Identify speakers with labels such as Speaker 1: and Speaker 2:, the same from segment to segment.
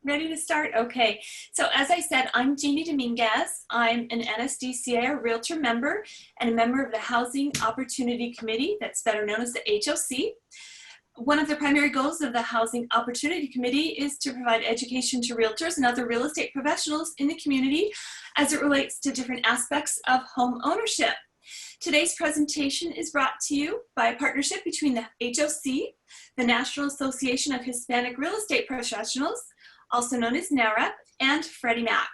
Speaker 1: Ready to start? Okay. So as I said, I'm Jeannie Dominguez. I'm an NSDCA Realtor member and a member of the Housing Opportunity Committee, that's better known as the HOC. One of the primary goals of the Housing Opportunity Committee is to provide education to realtors and other real estate professionals in the community as it relates to different aspects of home ownership. Today's presentation is brought to you by a partnership between the HOC, the National Association of Hispanic Real Estate Professionals, also known as NAREP, and Freddie Mac.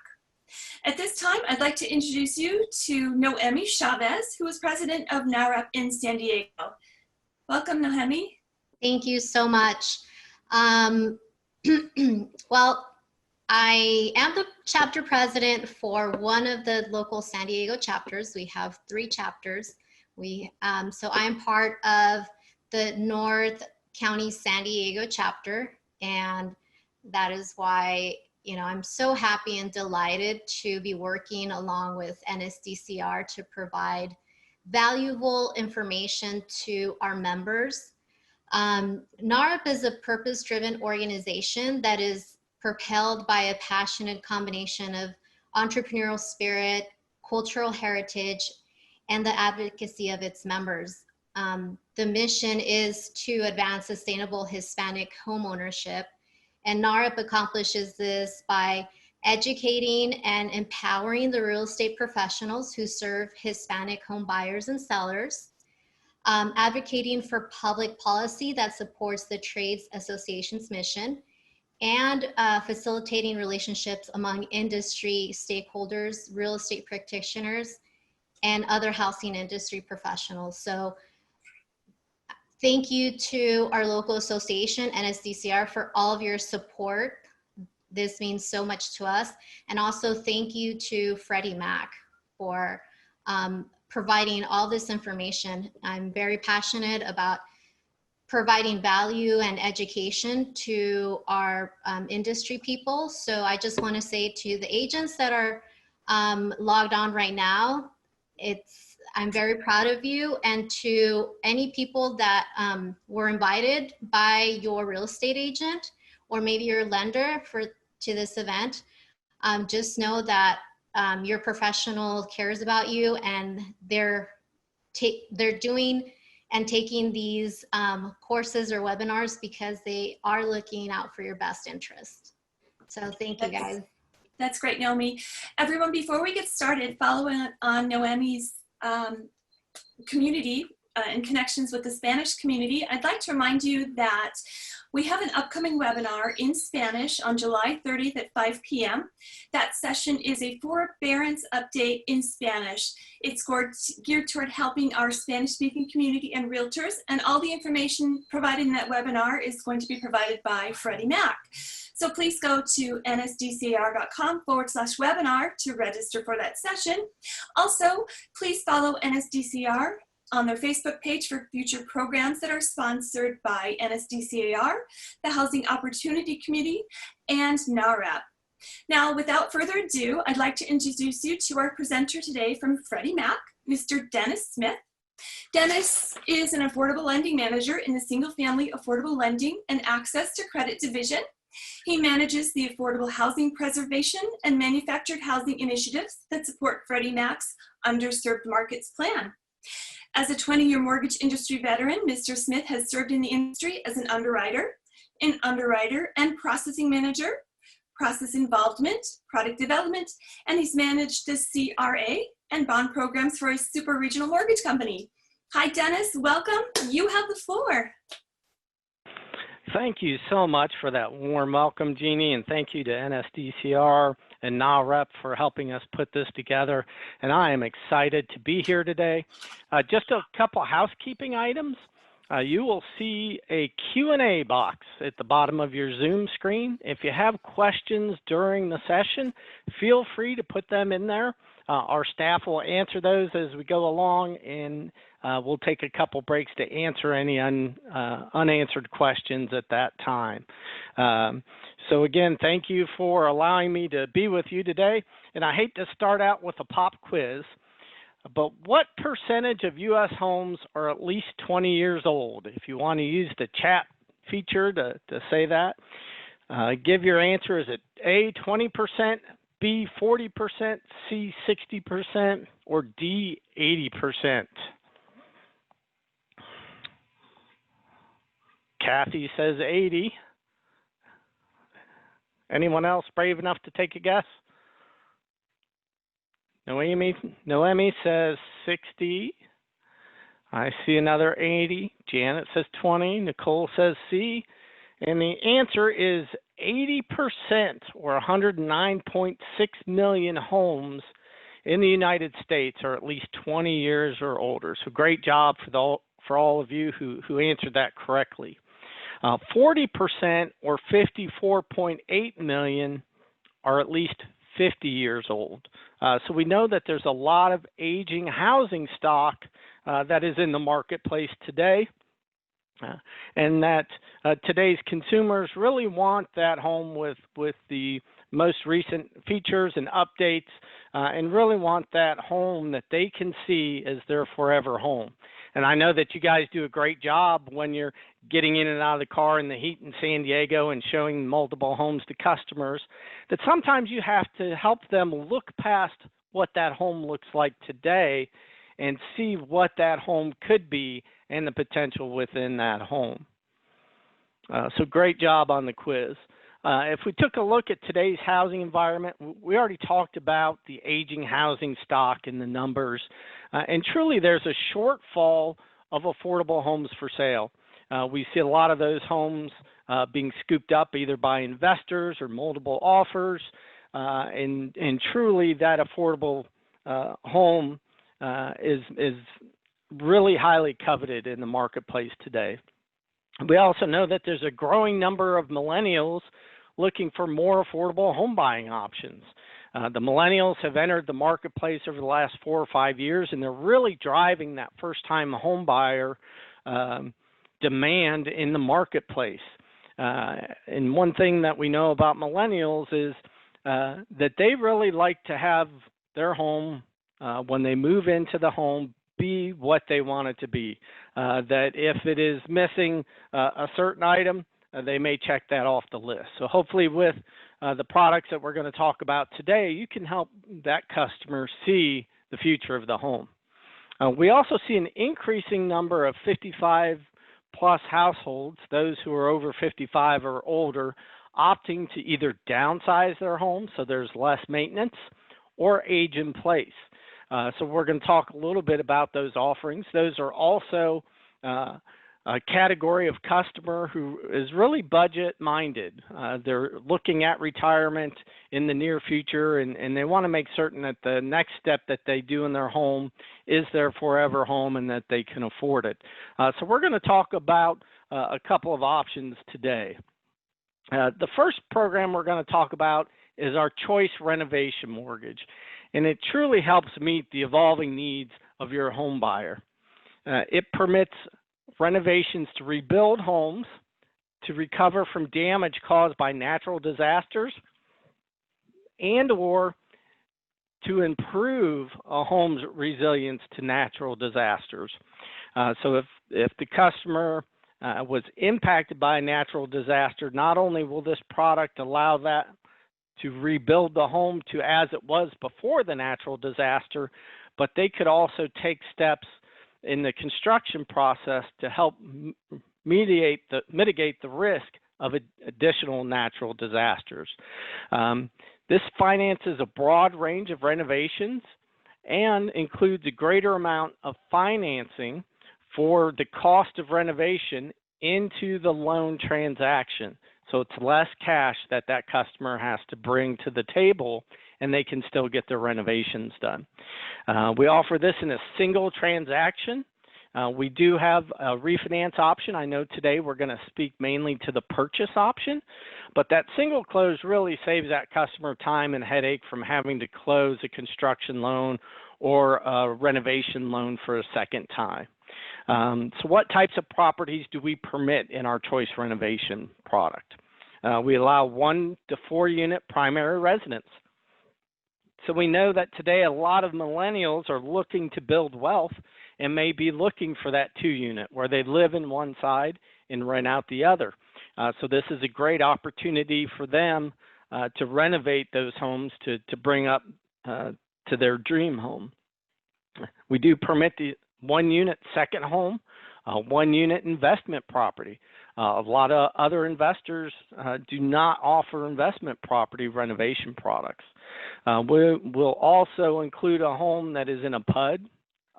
Speaker 1: At this time, I'd like to introduce you to Noemi Chavez, who is president of NAREP in San Diego. Welcome, Noemi.
Speaker 2: Thank you so much. Well, I am the chapter president for one of the local San Diego chapters. We have 3 chapters. So I'm part of the North County San Diego chapter, and that is why, I'm so happy and delighted to be working along with NSDCR to provide valuable information to our members. NAREP is a purpose-driven organization that is propelled by a passionate combination of entrepreneurial spirit, cultural heritage, and the advocacy of its members. The mission is to advance sustainable Hispanic homeownership, and NAREP accomplishes this by educating and empowering the real estate professionals who serve Hispanic home buyers and sellers, advocating for public policy that supports the Trades Association's mission, and facilitating relationships among industry stakeholders, real estate practitioners, and other housing industry professionals. So thank you to our local association, NSDCR, for all of your support. This means so much to us. And also thank you to Freddie Mac for providing all this information. I'm very passionate about providing value and education to our industry people. So I just want to say to the agents that are logged on right now, I'm very proud of you, and to any people that were invited by your real estate agent or maybe your lender to this event, just know that your professional cares about you, and they're doing and taking these courses or webinars because they are looking out for your best interest. So thank you, guys.
Speaker 1: That's great, Noemi. Everyone, before we get started, following on Noemi's community and connections with the Spanish community, I'd like to remind you that we have an upcoming webinar in Spanish on July 30th at 5 p.m. That session is a forbearance update in Spanish. It's geared toward helping our Spanish-speaking community and realtors, and all the information provided in that webinar is going to be provided by Freddie Mac. So please go to nsdcr.com/webinar to register for that session. Also, please follow NSDCR on their Facebook page for future programs that are sponsored by NSDCAR, the Housing Opportunity Committee, and NAREP. Now, without further ado, I'd like to introduce you to our presenter today from Freddie Mac, Mr. Dennis Smith. Dennis is an affordable lending manager in the Single-Family Affordable Lending and Access to Credit Division. He manages the affordable housing preservation and manufactured housing initiatives that support Freddie Mac's underserved markets plan. As a 20-year mortgage industry veteran, Mr. Smith has served in the industry as an underwriter and processing manager, process involvement, product development, and he's managed the CRA and bond programs for a super regional mortgage company. Hi, Dennis, welcome. You have the floor.
Speaker 3: Thank you so much for that warm welcome, Jeannie, and thank you to NSDCR and NAREP for helping us put this together. And I am excited to be here today. Just a couple housekeeping items. You will see a Q&A box at the bottom of your Zoom screen. If you have questions during the session, feel free to put them in there. Our staff will answer those as we go along, and we'll take a couple breaks to answer any unanswered questions at that time. So again, thank you for allowing me to be with you today. And I hate to start out with a pop quiz, but what percentage of U.S. homes are at least 20 years old? If you want to use the chat feature to say that. Give your answer. Is it A, 20%, B, 40%, C, 60%, or D, 80%? Kathy says 80. Anyone else brave enough to take a guess? Noemi says 60. I see another 80. Janet says 20. Nicole says C. And the answer is 80%, or 109.6 million homes in the United States are at least 20 years or older. So great job for all of you who answered that correctly. 40%, or 54.8 million, are at least 50 years old. So we know that there's a lot of aging housing stock that is in the marketplace today, and that today's consumers really want that home with the most recent features and updates, and really want that home that they can see as their forever home. And I know that you guys do a great job when you're getting in and out of the car in the heat in San Diego and showing multiple homes to customers, that sometimes you have to help them look past what that home looks like today and see what that home could be and the potential within that home. So great job on the quiz. If we took a look at today's housing environment, we already talked about the aging housing stock and the numbers, and truly there's a shortfall of affordable homes for sale. We see a lot of those homes being scooped up either by investors or multiple offers, and truly that affordable home is really highly coveted in the marketplace today. We also know that there's a growing number of millennials looking for more affordable home buying options. The millennials have entered the marketplace over the last 4 or 5 years, and they're really driving that first-time home buyer demand in the marketplace. And one thing that we know about millennials is that they really like to have their home, when they move into the home, be what they want it to be. That if it is missing a certain item, they may check that off the list. So hopefully with the products that we're going to talk about today, you can help that customer see the future of the home. We also see an increasing number of 55 plus households, those who are over 55 or older, opting to either downsize their home so there's less maintenance, or age in place. So we're going to talk a little bit about those offerings. Those are also a category of customer who is really budget minded. They're looking at retirement in the near future, and they want to make certain that the next step that they do in their home is their forever home and that they can afford it. So we're going to talk about a couple of options today. The first program we're going to talk about is our Choice Renovation Mortgage, and it truly helps meet the evolving needs of your home buyer. It permits renovations to rebuild homes, to recover from damage caused by natural disasters, and or to improve a home's resilience to natural disasters. So if the customer was impacted by a natural disaster, not only will this product allow that to rebuild the home to as it was before the natural disaster, but they could also take steps in the construction process to help mitigate the risk of additional natural disasters. This finances a broad range of renovations and includes a greater amount of financing for the cost of renovation into the loan transaction. So it's less cash that customer has to bring to the table, and they can still get their renovations done. We offer this in a single transaction. We do have a refinance option. I know today we're going to speak mainly to the purchase option, but that single close really saves that customer time and headache from having to close a construction loan or a renovation loan for a second time. So what types of properties do we permit in our Choice Renovation product? We allow 1 to 4 unit primary residence. So we know that today a lot of millennials are looking to build wealth and may be looking for that 2 unit where they live in one side and rent out the other. So this is a great opportunity for them to renovate those homes to bring up to their dream home. We do permit the 1-unit second home, 1-unit investment property. A lot of other investors do not offer investment property renovation products. We'll also include a home that is in a PUD,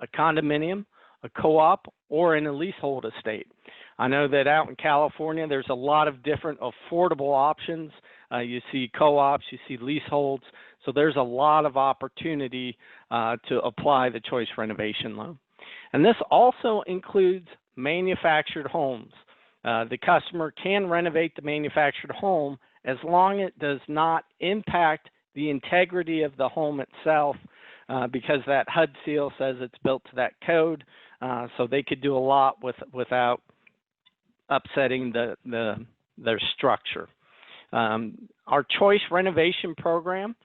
Speaker 3: a condominium, a co-op, or in a leasehold estate. I know that out in California, there's a lot of different affordable options. You see co-ops, you see leaseholds. So there's a lot of opportunity to apply the choice renovation loan. And this also includes manufactured homes. The customer can renovate the manufactured home as long as it does not impact the integrity of the home itself, because that HUD seal says it's built to that code. So they could do a lot without upsetting their structure. Our choice renovation program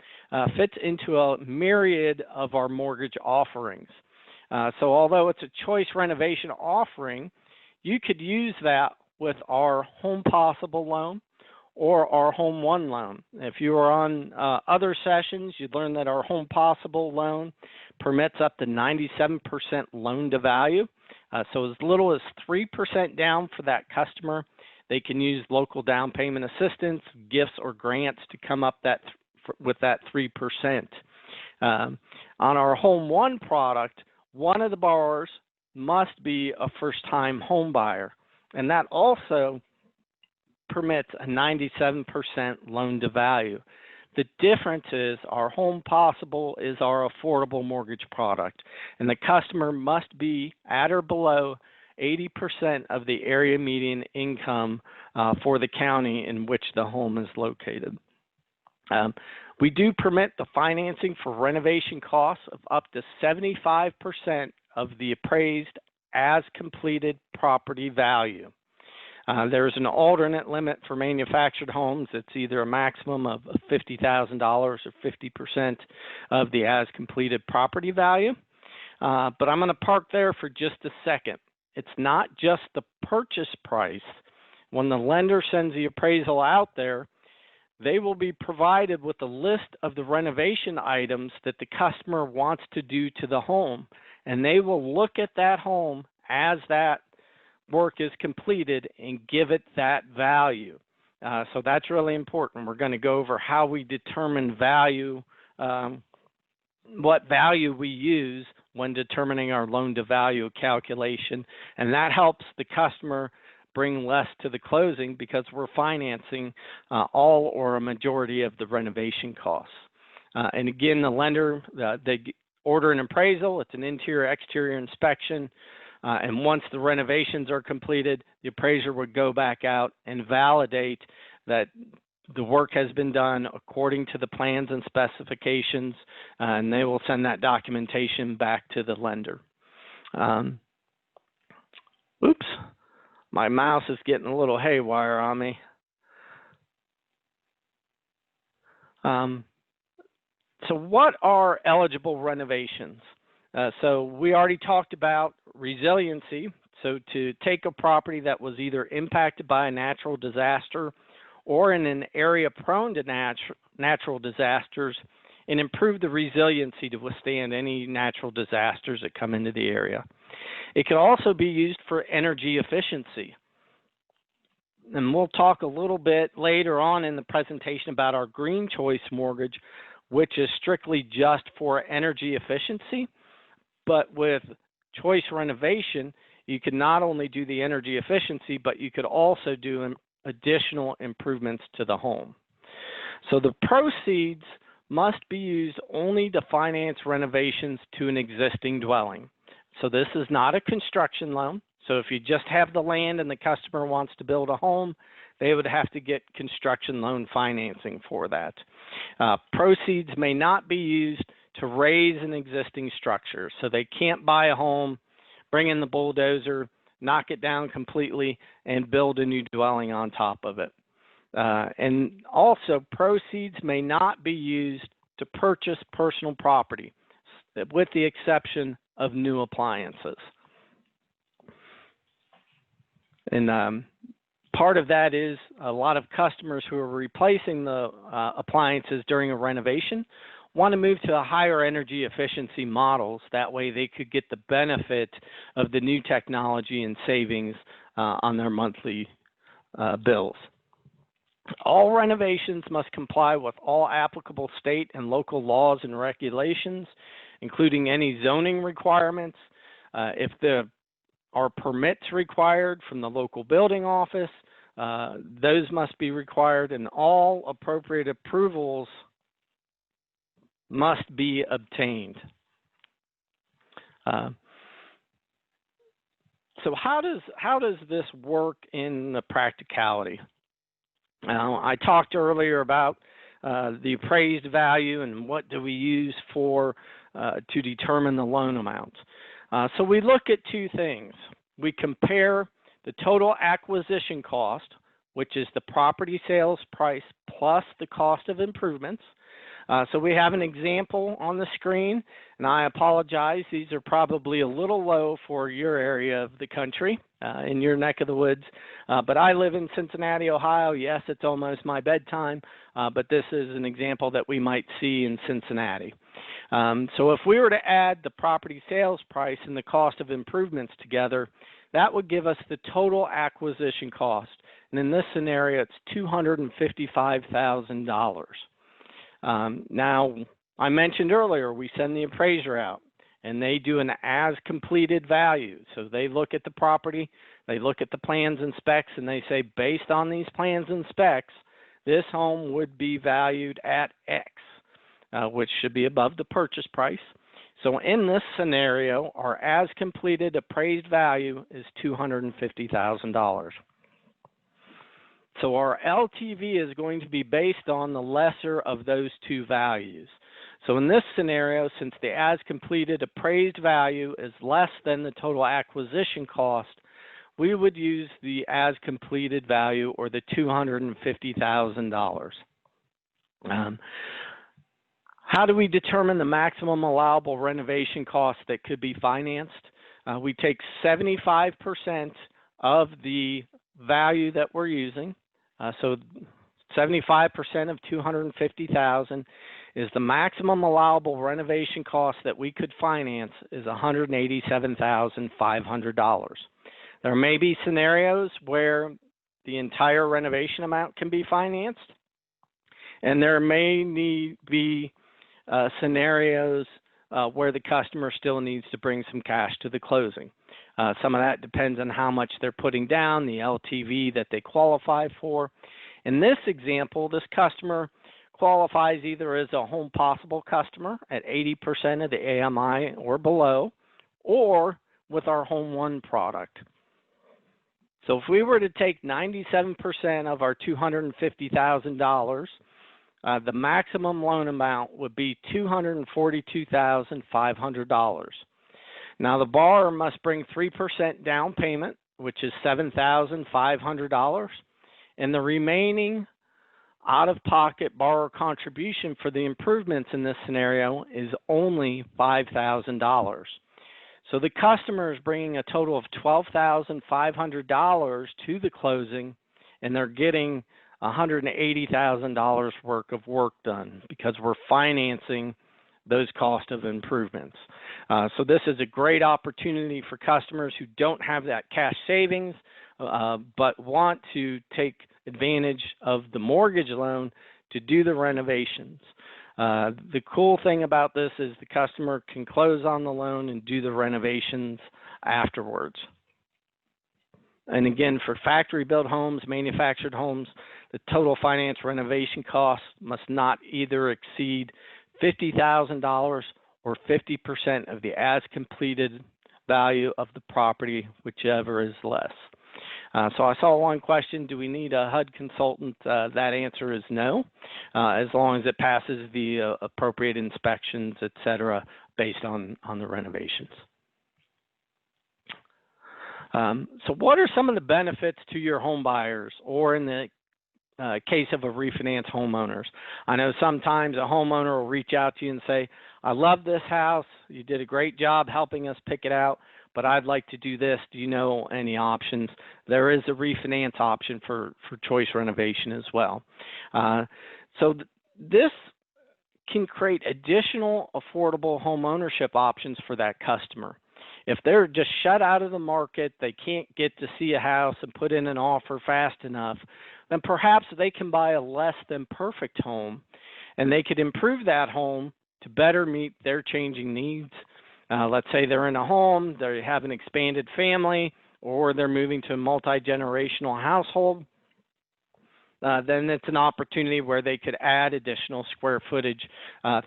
Speaker 3: fits into a myriad of our mortgage offerings. So although it's a choice renovation offering, you could use that with our Home Possible loan or our Home One loan. If you are on other sessions, you'd learn that our Home Possible loan permits up to 97% loan to value. So as little as 3% down for that customer. They can use local down payment assistance, gifts, or grants to come up with that 3%. On our Home One product, one of the borrowers must be a first-time home buyer, and that also permits a 97% loan to value. The difference is our Home Possible is our affordable mortgage product, and the customer must be at or below 80% of the area median income for the county in which the home is located. We do permit the financing for renovation costs of up to 75% of the appraised as completed property value. There's an alternate limit for manufactured homes. It's either a maximum of $50,000 or 50% of the as completed property value. But I'm going to park there for just a second. It's not just the purchase price. When the lender sends the appraisal out there, they will be provided with a list of the renovation items that the customer wants to do to the home, and they will look at that home as that work is completed and give it that value. So that's really important. We're going to go over how we determine value, what value we use when determining our loan to value calculation, and that helps the customer bring less to the closing because we're financing all or a majority of the renovation costs. And again, the lender, they order an appraisal. It's an interior-exterior inspection. And once the renovations are completed, the appraiser would go back out and validate that the work has been done according to the plans and specifications, and they will send that documentation back to the lender. Oops, my mouse is getting a little haywire on me. So what are eligible renovations? So we already talked about resiliency. So to take a property that was either impacted by a natural disaster or in an area prone to natural disasters and improve the resiliency to withstand any natural disasters that come into the area. It can also be used for energy efficiency. And we'll talk a little bit later on in the presentation about our Green Choice mortgage, which is strictly just for energy efficiency. But with choice renovation, you can not only do the energy efficiency, but you could also do additional improvements to the home. So the proceeds must be used only to finance renovations to an existing dwelling. So this is not a construction loan. So if you just have the land and the customer wants to build a home, they would have to get construction loan financing for that. Proceeds may not be used to raise an existing structure. So they can't buy a home, bring in the bulldozer, knock it down completely, and build a new dwelling on top of it. And also, proceeds may not be used to purchase personal property, with the exception of new appliances. And Part of that is a lot of customers who are replacing the appliances during a renovation want to move to a higher energy efficiency models. That way they could get the benefit of the new technology and savings on their monthly bills. All renovations must comply with all applicable state and local laws and regulations, including any zoning requirements. If there are permits required from the local building office, those must be required, and all appropriate approvals must be obtained. So how does this work in the practicality? I talked earlier about the appraised value and what do we use for to determine the loan amount. So we look at two things. We compare the total acquisition cost, which is the property sales price plus the cost of improvements. So we have an example on the screen, and I apologize, these are probably a little low for your area of the country, in your neck of the woods, but I live in Cincinnati, Ohio. Yes, it's almost my bedtime, but this is an example that we might see in Cincinnati. So if we were to add the property sales price and the cost of improvements together, that would give us the total acquisition cost. And in this scenario, it's $255,000. Now, I mentioned earlier, we send the appraiser out and they do an as completed value. So they look at the property, they look at the plans and specs, and they say, based on these plans and specs, this home would be valued at X, which should be above the purchase price. So in this scenario, our as completed appraised value is $250,000. So our LTV is going to be based on the lesser of those two values. So in this scenario, since the as completed appraised value is less than the total acquisition cost, we would use the as completed value, or the $250,000. How do we determine the maximum allowable renovation cost that could be financed? We take 75% of the value that we're using. So 75% of $250,000 is the maximum allowable renovation cost that we could finance is $187,500. There may be scenarios where the entire renovation amount can be financed, and there may be scenarios where the customer still needs to bring some cash to the closing. Some of that depends on how much they're putting down, the LTV that they qualify for. In this example, this customer qualifies either as a Home Possible customer at 80% of the AMI or below, or with our Home One product. So if we were to take 97% of our $250,000, the maximum loan amount would be $242,500. Now the borrower must bring 3% down payment, which is $7,500, and the remaining out-of-pocket borrower contribution for the improvements in this scenario is only $5,000. So the customer is bringing a total of $12,500 to the closing, and they're getting $180,000 worth of work done because we're financing those cost of improvements. So this is a great opportunity for customers who don't have that cash savings, but want to take advantage of the mortgage loan to do the renovations. The cool thing about this is the customer can close on the loan and do the renovations afterwards. And again, for factory built homes, manufactured homes, the total finance renovation cost must not either exceed $50,000 or 50% of the as completed value of the property, whichever is less. So I saw one question, do we need a HUD consultant? That answer is no, as long as it passes the appropriate inspections, et cetera, based on the renovations. So what are some of the benefits to your home buyers, or in the case of a refinance homeowners? I know sometimes a homeowner will reach out to you and say, I love this house, you did a great job helping us pick it out, but I'd like to do this. Do you know any options? There is a refinance option for choice renovation as well. This can create additional affordable home ownership options for that customer. If they're just shut out of the market, they can't get to see a house and put in an offer fast enough, then perhaps they can buy a less than perfect home, and they could improve that home to better meet their changing needs. Let's say they're in a home, they have an expanded family, or they're moving to a multi-generational household. Then it's an opportunity where they could add additional square footage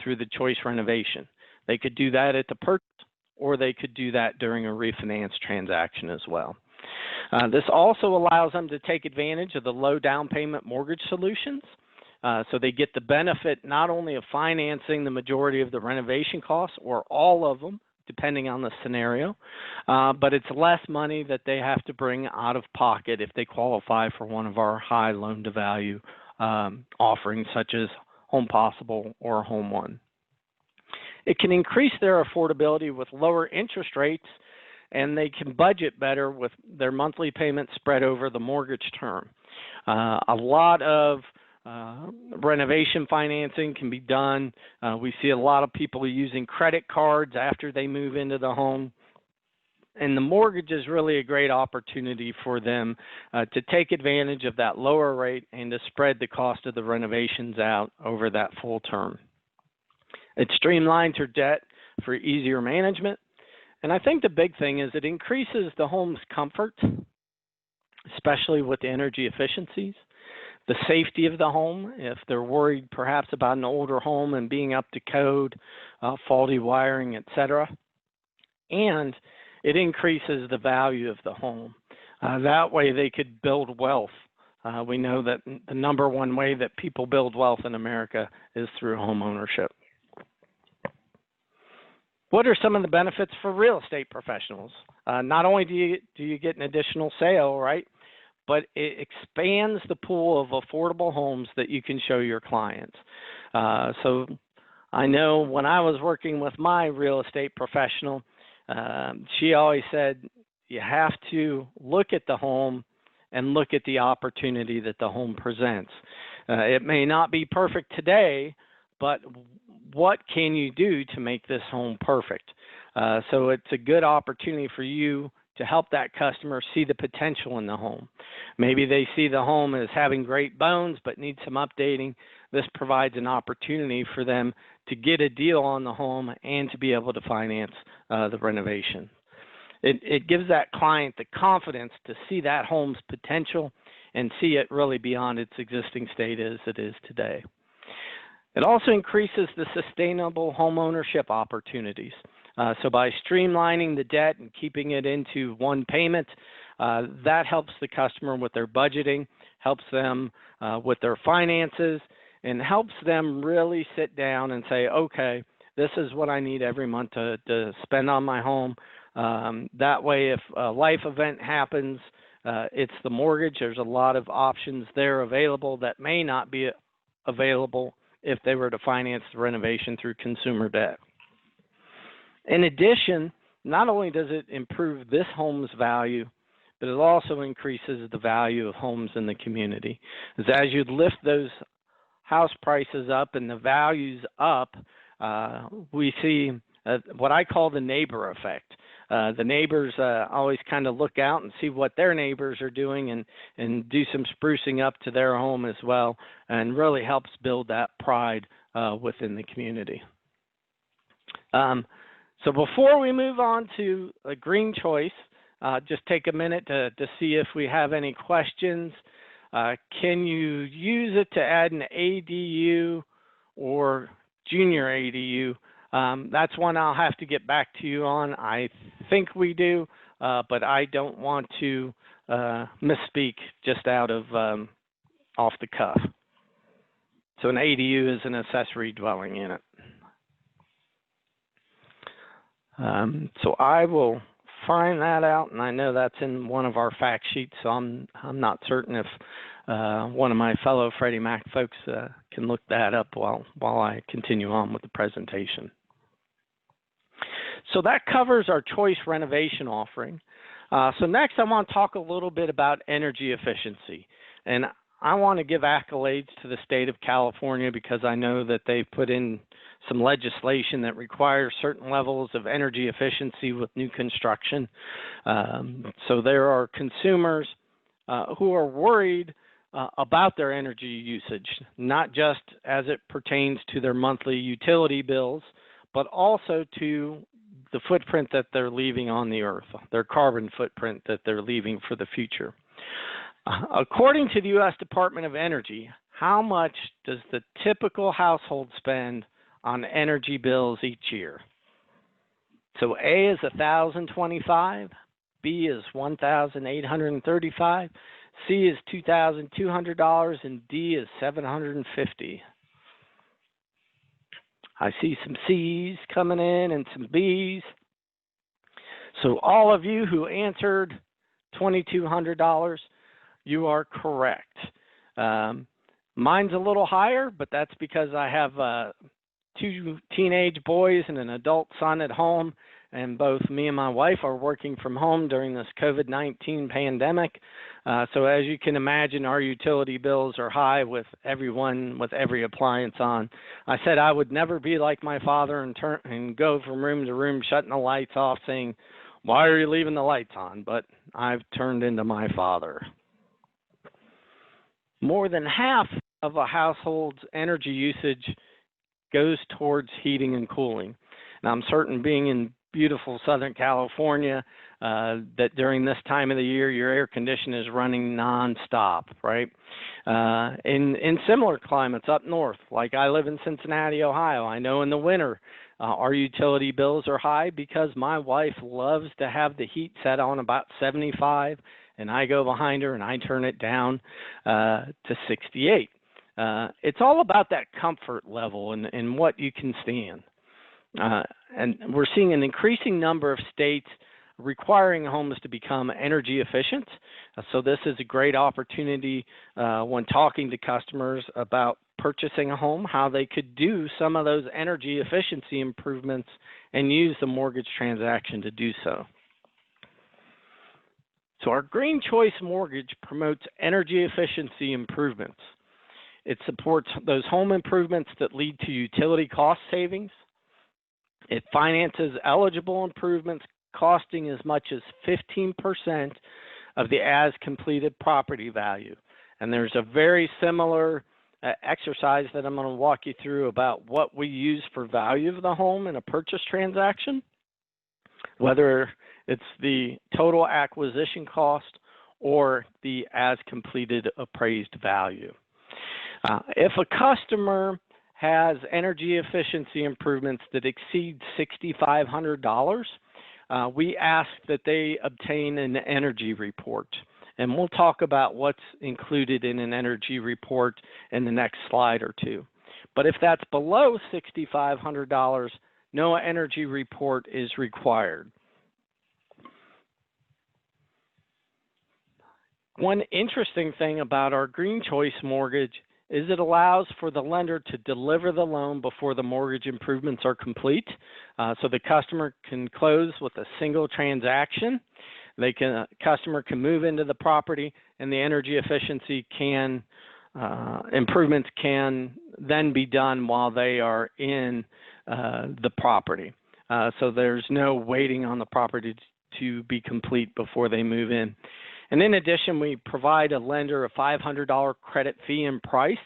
Speaker 3: through the choice renovation. They could do that at the purchase, or they could do that during a refinance transaction as well. This also allows them to take advantage of the low down payment mortgage solutions. So they get the benefit not only of financing the majority of the renovation costs, or all of them, depending on the scenario, but it's less money that they have to bring out of pocket if they qualify for one of our high loan to value offerings, such as Home Possible or Home One. It can increase their affordability with lower interest rates, and they can budget better with their monthly payments spread over the mortgage term. A lot of renovation financing can be done. We see a lot of people using credit cards after they move into the home. And the mortgage is really a great opportunity for them to take advantage of that lower rate and to spread the cost of the renovations out over that full term. It streamlines your debt for easier management. And I think the big thing is it increases the home's comfort, especially with the energy efficiencies. The safety of the home, if they're worried perhaps about an older home and being up to code, faulty wiring, etc. And it increases the value of the home. That way they could build wealth. We know that the number one way that people build wealth in America is through home ownership. What are some of the benefits for real estate professionals? Not only do you get an additional sale, right? But it expands the pool of affordable homes that you can show your clients. So I know when I was working with my real estate professional, she always said, you have to look at the home and look at the opportunity that the home presents. It may not be perfect today, but what can you do to make this home perfect? So it's a good opportunity for you to help that customer see the potential in the home. Maybe they see the home as having great bones but needs some updating. This provides an opportunity for them to get a deal on the home and to be able to finance the renovation. It gives that client the confidence to see that home's potential and see it really beyond its existing state as it is today. It also increases the sustainable home ownership opportunities. So by streamlining the debt and keeping it into one payment, that helps the customer with their budgeting, helps them with their finances, and helps them really sit down and say, okay, this is what I need every month to spend on my home. That way, if a life event happens, it's the mortgage. There's a lot of options there available that may not be available if they were to finance the renovation through consumer debt. In addition, not only does it improve this home's value, but it also increases the value of homes in the community. As you lift those house prices up and the values up, we see what I call the neighbor effect. The neighbors always kind of look out and see what their neighbors are doing and do some sprucing up to their home as well, and really helps build that pride within the community. So before we move on to a green choice, just take a minute to see if we have any questions. Can you use it to add an ADU or junior ADU? That's one I'll have to get back to you on. I think we do, but I don't want to misspeak just out of off the cuff. So an ADU is an accessory dwelling unit. So I will find that out, and I know that's in one of our fact sheets, so I'm not certain if one of my fellow Freddie Mac folks can look that up while I continue on with the presentation. So that covers our choice renovation offering. So next I want to talk a little bit about energy efficiency. And I want to give accolades to the state of California because I know that they put in some legislation that requires certain levels of energy efficiency with new construction. So there are consumers who are worried about their energy usage, not just as it pertains to their monthly utility bills, but also to the footprint that they're leaving on the earth, their carbon footprint that they're leaving for the future. According to the U.S. Department of Energy, how much does the typical household spend on energy bills each year? So A is $1,025, B is $1,835, C is $2,200, and D is $750. I see some C's coming in and some B's. So all of you who answered $2,200, you are correct. Mine's a little higher, but that's because I have 2 teenage boys and an adult son at home, and both me and my wife are working from home during this COVID-19 pandemic. So as you can imagine, our utility bills are high with everyone, with every appliance on. I said I would never be like my father and go from room to room shutting the lights off saying, "Why are you leaving the lights on?" But I've turned into my father. More than half of a household's energy usage goes towards heating and cooling. Now, I'm certain being in beautiful Southern California, that during this time of the year, your air conditioner is running nonstop, right? In similar climates up north, like I live in Cincinnati, Ohio, I know in the winter, our utility bills are high because my wife loves to have the heat set on about 75, and I go behind her and I turn it down to 68. It's all about that comfort level and what you can stand. And we're seeing an increasing number of states requiring homes to become energy efficient. So this is a great opportunity when talking to customers about purchasing a home, how they could do some of those energy efficiency improvements and use the mortgage transaction to do so. So our Green Choice Mortgage promotes energy efficiency improvements. It supports those home improvements that lead to utility cost savings. It finances eligible improvements costing as much as 15% of the as-completed property value. And there's a very similar exercise that I'm going to walk you through about what we use for value of the home in a purchase transaction, whether it's the total acquisition cost or the as-completed appraised value. If a customer has energy efficiency improvements that exceed $6,500, we ask that they obtain an energy report. And we'll talk about what's included in an energy report in the next slide or two. But if that's below $6,500, no energy report is required. One interesting thing about our Green Choice Mortgage is it allows for the lender to deliver the loan before the mortgage improvements are complete. So the customer can close with a single transaction. Customer can move into the property, and the energy efficiency improvements can then be done while they are in the property. So there's no waiting on the property to be complete before they move in. And in addition, we provide a lender a $500 credit fee and price.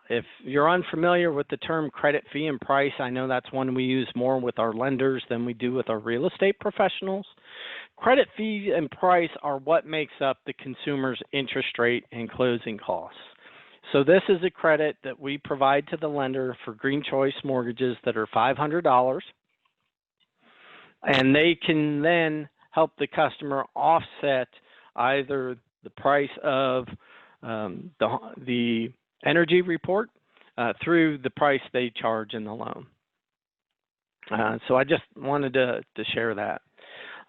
Speaker 3: If you're unfamiliar with the term credit fee and price, I know that's one we use more with our lenders than we do with our real estate professionals. Credit fees and price are what makes up the consumer's interest rate and closing costs. So this is a credit that we provide to the lender for Green Choice mortgages that are $500, and they can then help the customer offset either the price of the energy report through the price they charge in the loan. So I just wanted to share that.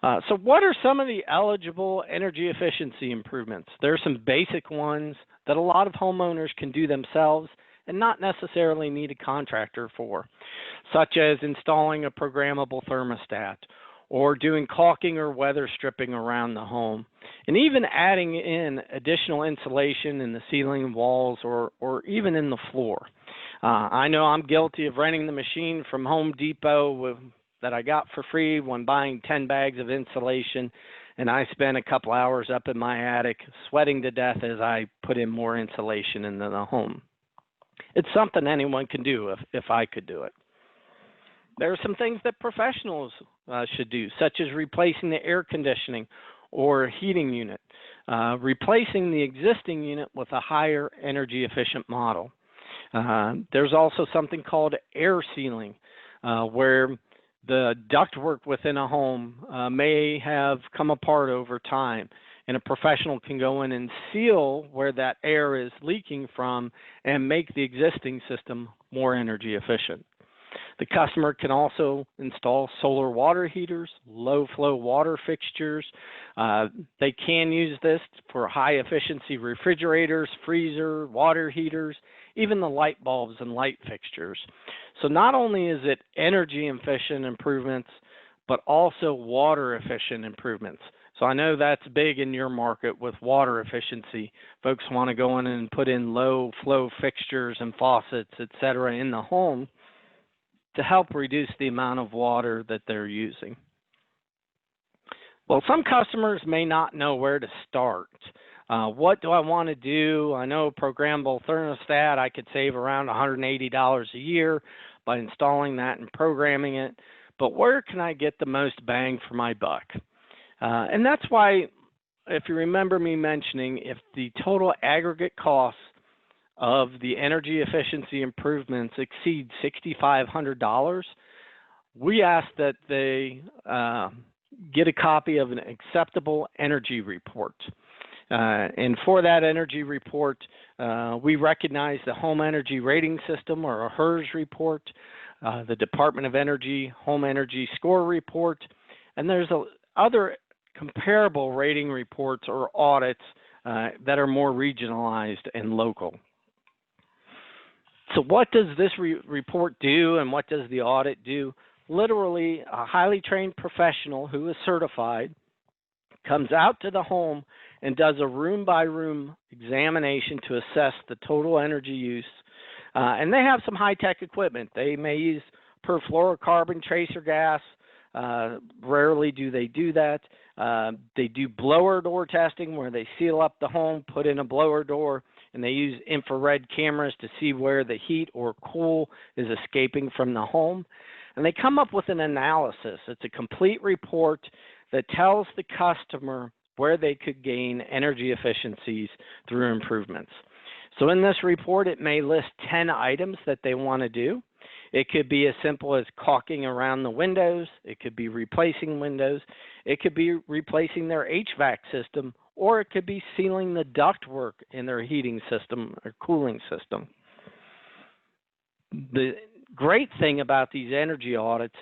Speaker 3: So what are some of the eligible energy efficiency improvements? There are some basic ones that a lot of homeowners can do themselves and not necessarily need a contractor for. such as installing a programmable thermostat, or doing caulking or weather stripping around the home, and even adding in additional insulation in the ceiling, walls, or even in the floor. I know I'm guilty of renting the machine from Home Depot that I got for free when buying 10 bags of insulation, and I spent a couple hours up in my attic sweating to death as I put in more insulation into the home. It's something anyone can do if I could do it. There are some things that professionals should do, such as replacing the air conditioning or heating unit, replacing the existing unit with a higher energy efficient model. There's also something called air sealing, where the ductwork within a home may have come apart over time, and a professional can go in and seal where that air is leaking from and make the existing system more energy efficient. The customer can also install solar water heaters, low flow water fixtures. They can use this for high efficiency refrigerators, freezer, water heaters, even the light bulbs and light fixtures. So not only is it energy efficient improvements, but also water efficient improvements. So I know that's big in your market with water efficiency. Folks want to go in and put in low flow fixtures and faucets, et cetera, in the home to help reduce the amount of water that they're using. Well, some customers may not know where to start. What do I want to do? I know programmable thermostat, I could save around $180 a year by installing that and programming it, but where can I get the most bang for my buck? And that's why, if you remember me mentioning, if the total aggregate costs of the energy efficiency improvements exceed $6,500, we ask that they get a copy of an acceptable energy report. And for that energy report, we recognize the Home Energy Rating System, or a HERS report, the Department of Energy Home Energy Score report, and there's other comparable rating reports or audits that are more regionalized and local. So what does this report do, and what does the audit do? Literally, a highly trained professional who is certified comes out to the home and does a room-by-room examination to assess the total energy use. And they have some high-tech equipment. They may use perfluorocarbon tracer gas. Rarely do they do that. They do blower door testing, where they seal up the home, put in a blower door, and they use infrared cameras to see where the heat or cool is escaping from the home. And they come up with an analysis. It's a complete report that tells the customer where they could gain energy efficiencies through improvements. So in this report, it may list 10 items that they want to do. It could be as simple as caulking around the windows. It could be replacing windows. It could be replacing their HVAC system, or it could be sealing the ductwork in their heating system or cooling system. The great thing about these energy audits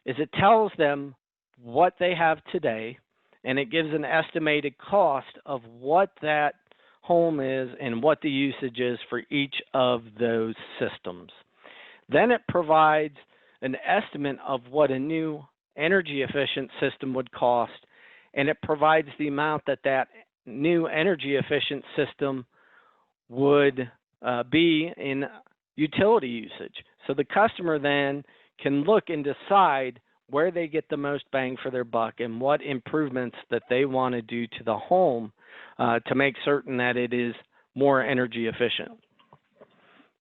Speaker 3: is it tells them what they have today, and it gives an estimated cost of what that home is and what the usage is for each of those systems. Then it provides an estimate of what a new energy efficient system would cost, and it provides the amount that that new energy efficient system would be in utility usage. So the customer then can look and decide where they get the most bang for their buck and what improvements that they want to do to the home to make certain that it is more energy efficient.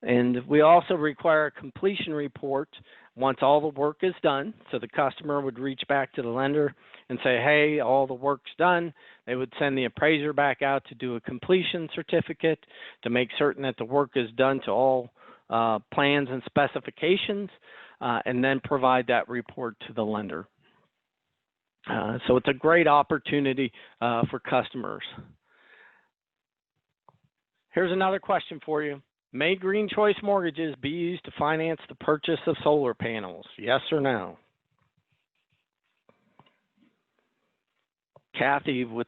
Speaker 3: And we also require a completion report once all the work is done. So the customer would reach back to the lender and say, hey, all the work's done. They would send the appraiser back out to do a completion certificate to make certain that the work is done to all plans and specifications, and then provide that report to the lender. So it's a great opportunity for customers. Here's another question for you. May Green Choice mortgages be used to finance the purchase of solar panels? Yes or no? Kathy with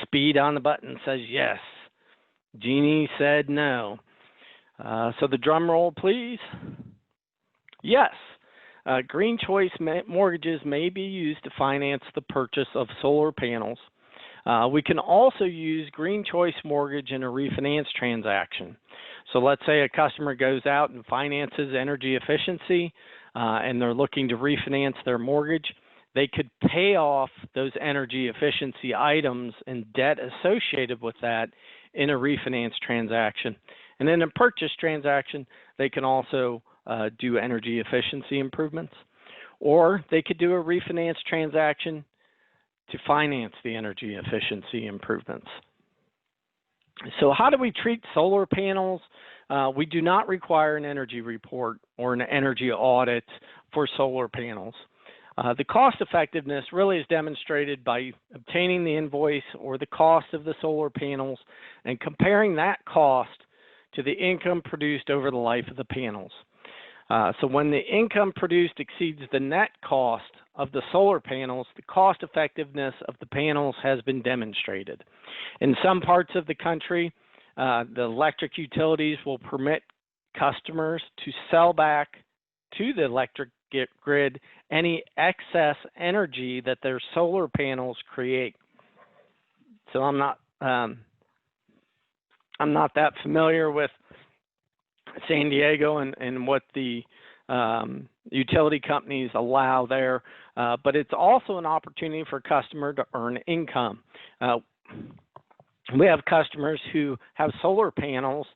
Speaker 3: speed on the button says yes. Jeannie said no. So the drum roll, please. Yes. Green Choice mortgages may be used to finance the purchase of solar panels. We can also use Green Choice mortgage in a refinance transaction. So let's say a customer goes out and finances energy efficiency and they're looking to refinance their mortgage. They could pay off those energy efficiency items and debt associated with that in a refinance transaction. And in a purchase transaction, they can also do energy efficiency improvements, or they could do a refinance transaction to finance the energy efficiency improvements. So how do we treat solar panels? We do not require an energy report or an energy audit for solar panels. The cost effectiveness really is demonstrated by obtaining the invoice or the cost of the solar panels and comparing that cost to the income produced over the life of the panels. So when the income produced exceeds the net cost of the solar panels, the cost effectiveness of the panels has been demonstrated. In some parts of the country, the electric utilities will permit customers to sell back to the electric grid any excess energy that their solar panels create. So I'm not that familiar with San Diego and what the utility companies allow there, but it's also an opportunity for a customer to earn income. We have customers who have solar panels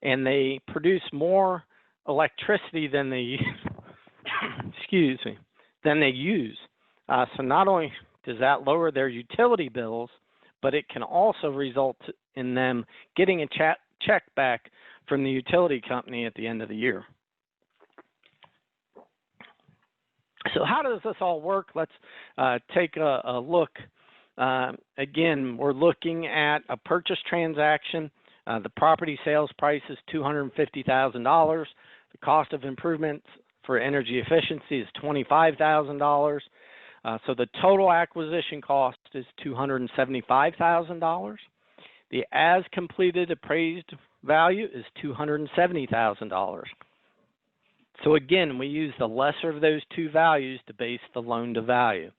Speaker 3: and they produce more electricity than they than they use. So not only does that lower their utility bills, but it can also result in them getting a check back from the utility company at the end of the year. So how does this all work? Let's take a look. Again, we're looking at a purchase transaction. The property sales price is $250,000. The cost of improvements for energy efficiency is $25,000. So the total acquisition cost is $275,000. The as completed appraised value is $270,000. So again, we use the lesser of those two values to base the loan to value.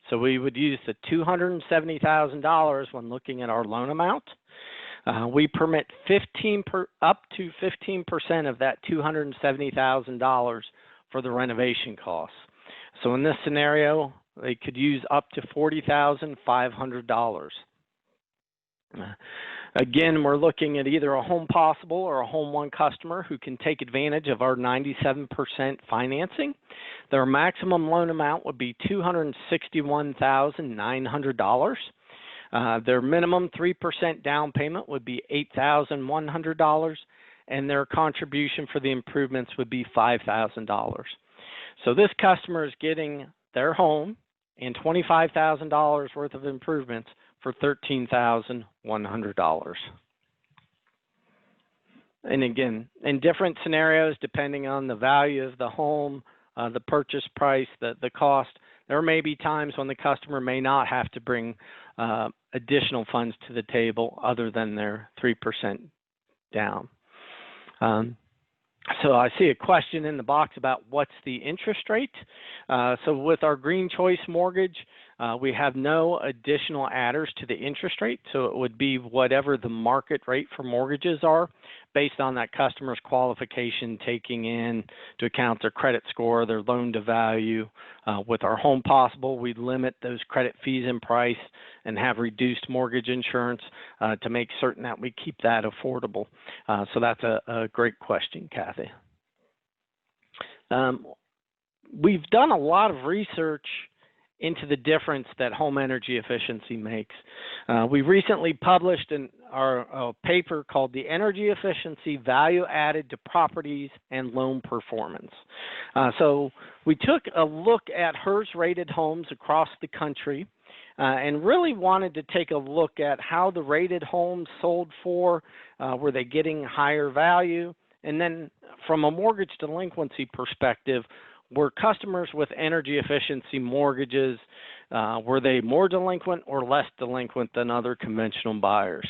Speaker 3: So we would use the $270,000 when looking at our loan amount. We permit up to 15% of that $270,000 for the renovation costs. So in this scenario, they could use up to $40,500. Again, we're looking at either a Home Possible or a Home One customer who can take advantage of our 97% financing. Their maximum loan amount would be $261,900. Their minimum 3% down payment would be $8,100, and their contribution for the improvements would be $5,000. So this customer is getting their home and $25,000 worth of improvements for $13,100. And again, in different scenarios, depending on the value of the home, the purchase price, the cost, there may be times when the customer may not have to bring additional funds to the table other than their 3% down. So I see a question in the box about what's the interest rate. So with our Green Choice mortgage, we have no additional adders to the interest rate. So it would be whatever the market rate for mortgages are based on that customer's qualification, taking into account their credit score, their loan to value. With our Home Possible, we limit those credit fees and price and have reduced mortgage insurance to make certain that we keep that affordable. So that's a great question, Kathy. We've done a lot of research into the difference that home energy efficiency makes. We recently published our paper called The Energy Efficiency Value Added to Properties and Loan Performance. So we took a look at HERS rated homes across the country and really wanted to take a look at how the rated homes sold for, were they getting higher value? And then from a mortgage delinquency perspective, were customers with energy efficiency mortgages, were they more delinquent or less delinquent than other conventional buyers?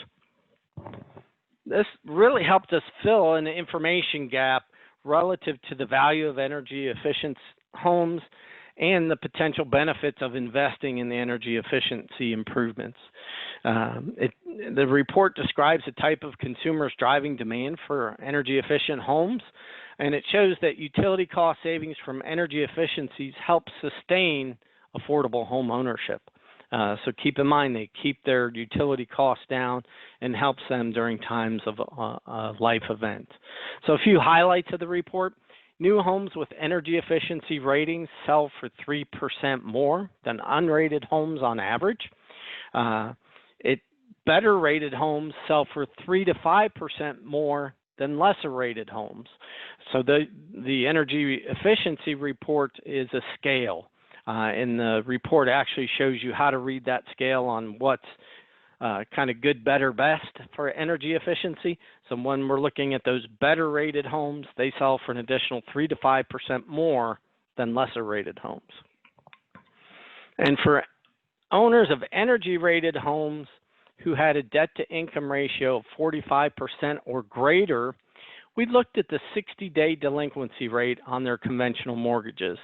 Speaker 3: This really helped us fill an information gap relative to the value of energy homes and the potential benefits of investing in the energy efficiency improvements. The report describes the type of consumers driving demand for energy efficient homes, and it shows that utility cost savings from energy efficiencies help sustain affordable home ownership. So keep in mind, they keep their utility costs down and helps them during times of life events. So a few highlights of the report. New homes with energy efficiency ratings sell for 3% more than unrated homes on average. Better rated homes sell for 3 to 5% more than lesser rated homes. So the energy efficiency report is a scale. And the report actually shows you how to read that scale on what's kind of good, better, best for energy efficiency. So when we're looking at those better rated homes, they sell for an additional 3 to 5% more than lesser rated homes. And for owners of energy rated homes who had a debt to income ratio of 45% or greater, we looked at the 60-day delinquency rate on their conventional mortgages.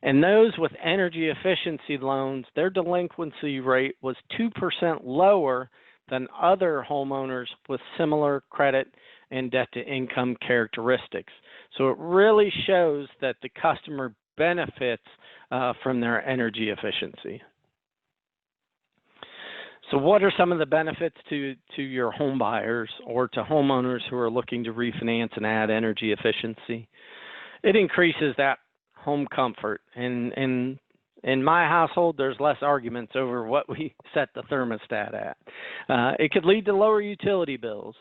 Speaker 3: And those with energy efficiency loans, their delinquency rate was 2% lower than other homeowners with similar credit and debt to income characteristics. So it really shows that the customer benefits from their energy efficiency. So what are some of the benefits to your home buyers or to homeowners who are looking to refinance and add energy efficiency? It increases that home comfort. And in my household, there's less arguments over what we set the thermostat at. It could lead to lower utility bills.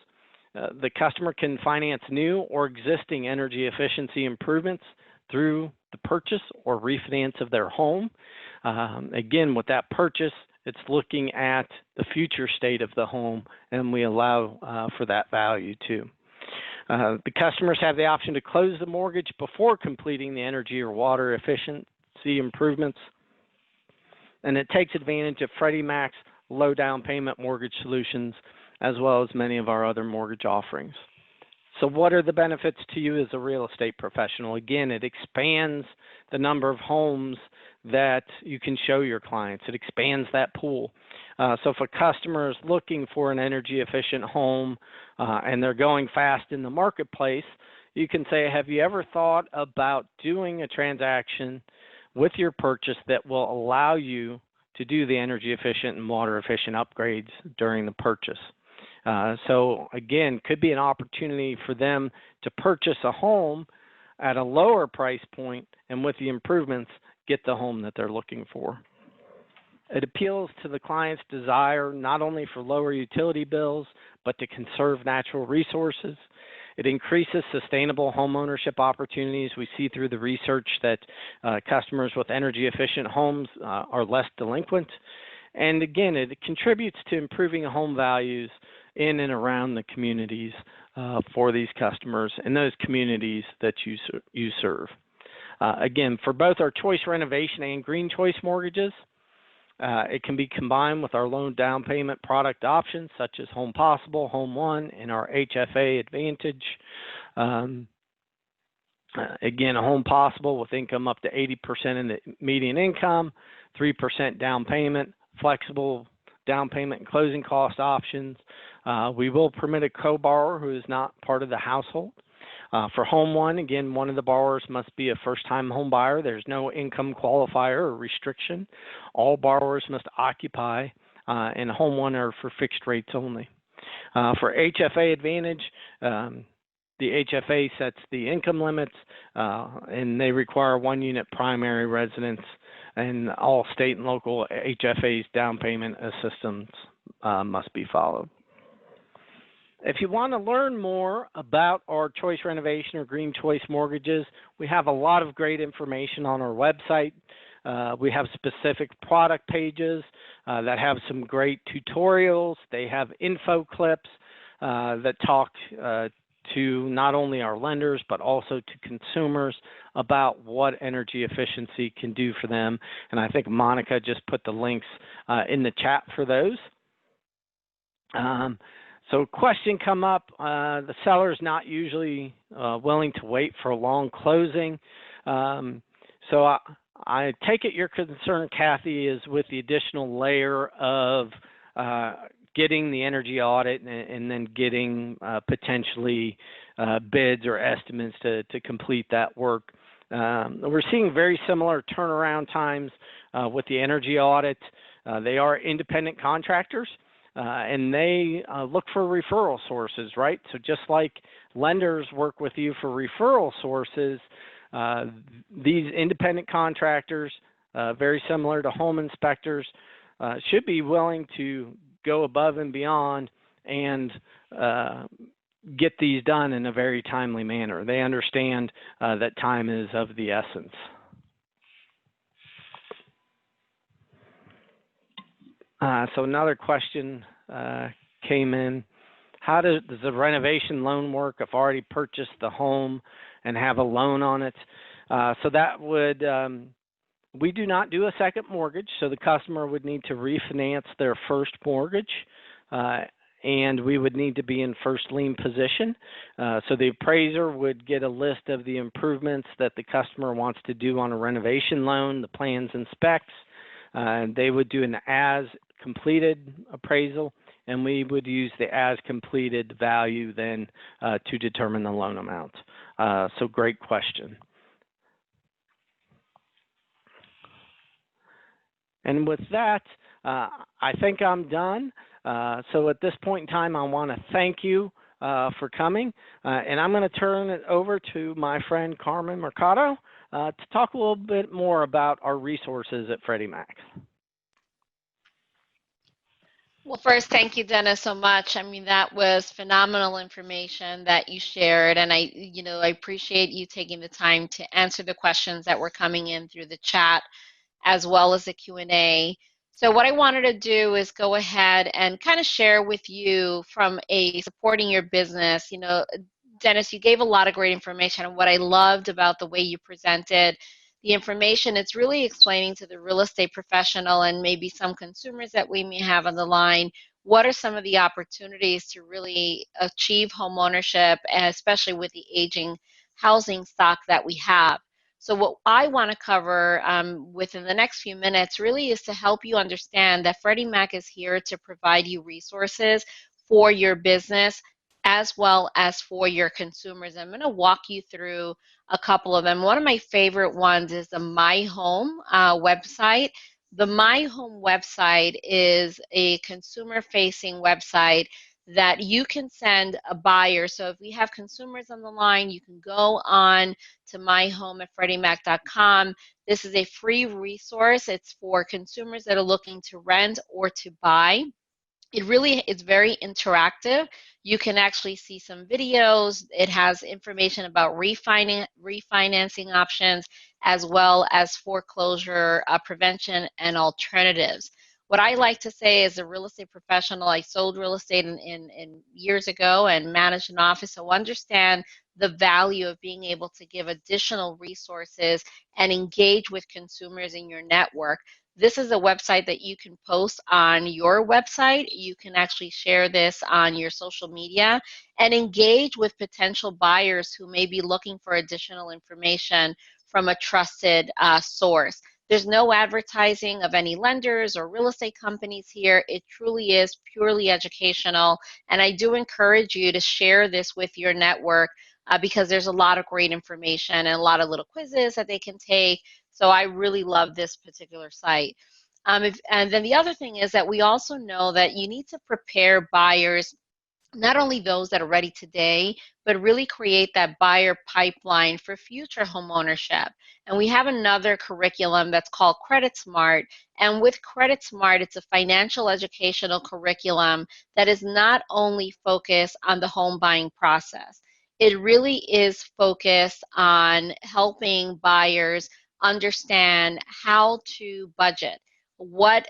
Speaker 3: The customer can finance new or existing energy efficiency improvements through the purchase or refinance of their home. Again, with that purchase, it's looking at the future state of the home, and we allow for that value too. The customers have the option to close the mortgage before completing the energy or water efficiency improvements, and it takes advantage of Freddie Mac's low down payment mortgage solutions, as well as many of our other mortgage offerings. So what are the benefits to you as a real estate professional? Again, it expands the number of homes that you can show your clients. It expands that pool. So if a customer is looking for an energy efficient home and they're going fast in the marketplace, you can say, have you ever thought about doing a transaction with your purchase that will allow you to do the energy efficient and water efficient upgrades during the purchase? So again, could be an opportunity for them to purchase a home at a lower price point, and with the improvements, get the home that they're looking for. It appeals to the client's desire not only for lower utility bills, but to conserve natural resources. It increases sustainable homeownership opportunities. We see through the research that customers with energy efficient homes are less delinquent. And again, it contributes to improving home values in and around the communities for these customers and those communities that you serve. Again, for both our Choice Renovation and Green Choice mortgages, it can be combined with our loan down payment product options such as Home Possible, Home One, and our HFA Advantage. Again, a Home Possible with income up to 80% in the median income, 3% down payment, flexible down payment and closing cost options. We will permit a co-borrower who is not part of the household. For Home One, again, one of the borrowers must be a first-time home buyer. There's no income qualifier or restriction. All borrowers must occupy, and Home One are for fixed rates only. For HFA Advantage, the HFA sets the income limits, and they require 1-unit primary residence, and all state and local HFA's down payment assistance must be followed. If you want to learn more about our Choice Renovation or Green Choice mortgages, we have a lot of great information on our website. We have specific product pages that have some great tutorials. They have info clips that talk to not only our lenders, but also to consumers about what energy efficiency can do for them. And I think Monica just put the links in the chat for those. So a question come up, the seller is not usually willing to wait for a long closing. So I take it your concern, Kathy, is with the additional layer of getting the energy audit and then getting potentially bids or estimates to complete that work. We're seeing very similar turnaround times with the energy audit. They are independent contractors, and they look for referral sources, right? So just like lenders work with you for referral sources, these independent contractors, very similar to home inspectors, should be willing to go above and beyond and get these done in a very timely manner. They understand that time is of the essence. So another question came in. How does the renovation loan work if I already purchased the home and have a loan on it? So that would, we do not do a second mortgage, so the customer would need to refinance their first mortgage, and we would need to be in first lien position. So the appraiser would get a list of the improvements that the customer wants to do on a renovation loan, the plans and specs. They would do an as completed appraisal, and we would use the as completed value then to determine the loan amount. So great question. And with that, I think I'm done. So at this point in time, I want to thank you for coming. And I'm going to turn it over to my friend Carmen Mercado to talk a little bit more about our resources at Freddie Mac.
Speaker 4: Well, first, thank you, Dennis, so much. I mean, that was phenomenal information that you shared, and I appreciate you taking the time to answer the questions that were coming in through the chat, as well as the Q&A. So what I wanted to do is go ahead and kind of share with you from a supporting your business. Dennis, you gave a lot of great information, and what I loved about the way you presented the information, it's really explaining to the real estate professional and maybe some consumers that we may have on the line, what are some of the opportunities to really achieve home ownership, especially with the aging housing stock that we have. So what I want to cover within the next few minutes really is to help you understand that Freddie Mac is here to provide you resources for your business as well as for your consumers. I'm going to walk you through a couple of them. One of my favorite ones is the My Home website. The My Home website is a consumer-facing website that you can send a buyer. So if we have consumers on the line, you can go on to myhome@freddiemac.com. This is a free resource. It's for consumers that are looking to rent or to buy. It really is very interactive. You can actually see some videos. It has information about refinancing options, as well as foreclosure prevention and alternatives. What I like to say as a real estate professional, I sold real estate in years ago and managed an office, so understand the value of being able to give additional resources and engage with consumers in your network. This is a website that you can post on your website. You can actually share this on your social media and engage with potential buyers who may be looking for additional information from a trusted source. There's no advertising of any lenders or real estate companies here. It truly is purely educational, and I do encourage you to share this with your network because there's a lot of great information and a lot of little quizzes that they can take. So I really love this particular site. And then the other thing is that we also know that you need to prepare buyers, not only those that are ready today, but really create that buyer pipeline for future home ownership. And we have another curriculum that's called Credit Smart. And with Credit Smart, it's a financial educational curriculum that is not only focused on the home buying process. It really is focused on helping buyers understand how to budget. What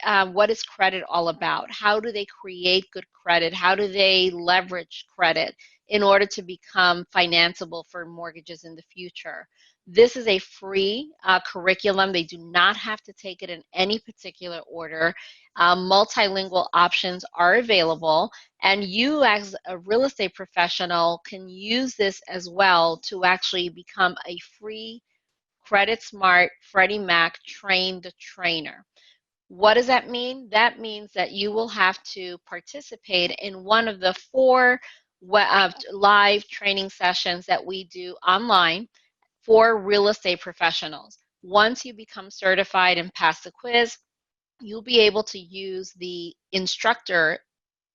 Speaker 4: is credit all about? How do they create good credit? How do they leverage credit in order to become financeable for mortgages in the future? This is a free curriculum. They do not have to take it in any particular order. Multilingual options are available, and you as a real estate professional can use this as well to actually become a free Credit Smart Freddie Mac Train the Trainer. What does that mean? That means that you will have to participate in one of the 4 live training sessions that we do online for real estate professionals. Once you become certified and pass the quiz, you'll be able to use the instructor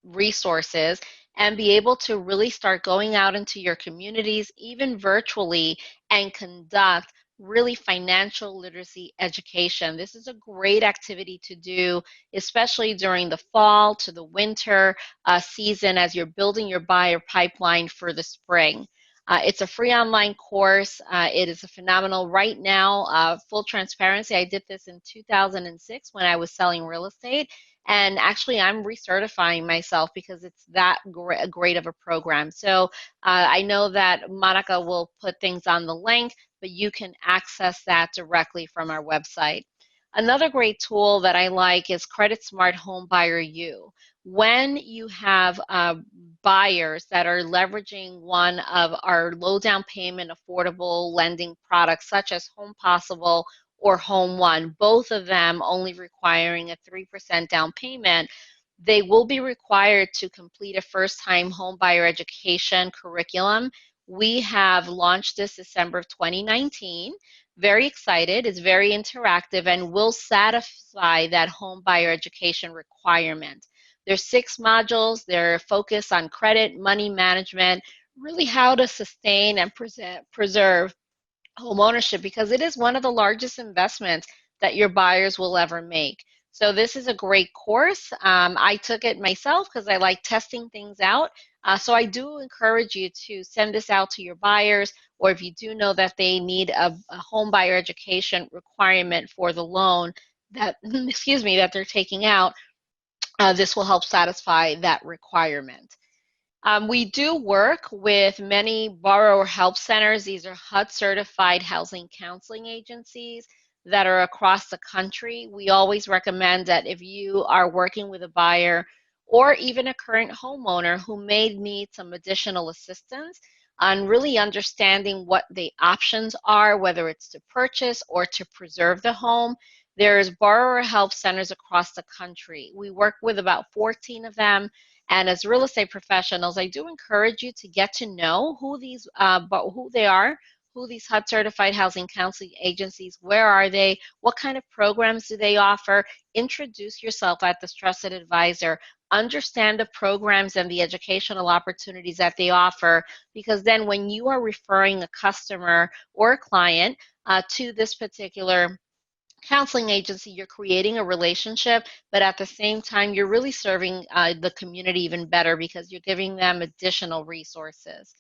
Speaker 4: resources and be able to really start going out into your communities, even virtually, and conduct really financial literacy education. This is a great activity to do, especially during the fall to the winter season as you're building your buyer pipeline for the spring. It's a free online course. It is a phenomenal right now. Full transparency, I did this in 2006 when I was selling real estate. And actually, I'm recertifying myself because it's that great of a program. So I know that Monica will put things on the link, but you can access that directly from our website. Another great tool that I like is Credit Smart Home Buyer U. When you have buyers that are leveraging one of our low down payment affordable lending products, such as Home Possible or Home One, both of them only requiring a 3% down payment, they will be required to complete a first-time home buyer education curriculum. We have launched this December of 2019. Very excited. It's very interactive and will satisfy that home buyer education requirement. There's 6 modules. They're focused on credit, money management, really how to sustain and preserve home ownership, because it is one of the largest investments that your buyers will ever make. So this is a great course. I took it myself because I like testing things out. So I do encourage you to send this out to your buyers, or if you do know that they need a home buyer education requirement for the loan that, excuse me, that they're taking out, this will help satisfy that requirement. We do work with many borrower help centers. These are HUD certified housing counseling agencies that are across the country. We always recommend that if you are working with a buyer or even a current homeowner who may need some additional assistance on really understanding what the options are, whether it's to purchase or to preserve the home, there's borrower help centers across the country. We work with about 14 of them. And as real estate professionals, I do encourage you to get to know who these, who they are, who these HUD certified housing counseling agencies, where are they, what kind of programs do they offer. Introduce yourself as the trusted advisor. Understand the programs and the educational opportunities that they offer, because then when you are referring a customer or a client to this particular counseling agency, you're creating a relationship, but at the same time, you're really serving the community even better because you're giving them additional resources.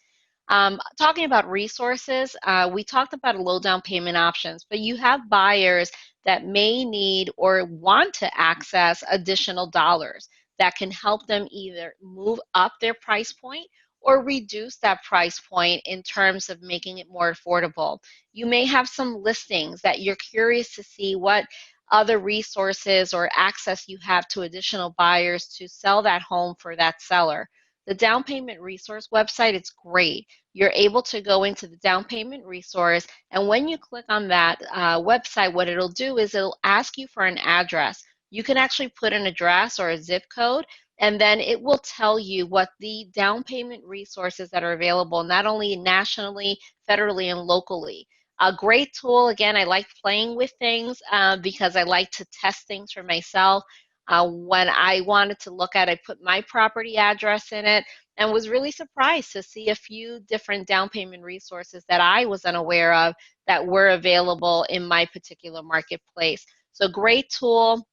Speaker 4: Talking about resources, we talked about low down payment options, but you have buyers that may need or want to access additional dollars that can help them either move up their price point or reduce that price point in terms of making it more affordable. You may have some listings that you're curious to see what other resources or access you have to additional buyers to sell that home for that seller. The down payment resource website, it's great. You're able to go into the down payment resource, and when you click on that website, what it'll do is it'll ask you for an address. You can actually put an address or a zip code, and then it will tell you what the down payment resources that are available, not only nationally, federally, and locally. A great tool. Again, I like playing with things because I like to test things for myself. When I wanted to look at, I put my property address in it and was really surprised to see a few different down payment resources that I was unaware of that were available in my particular marketplace. So great tool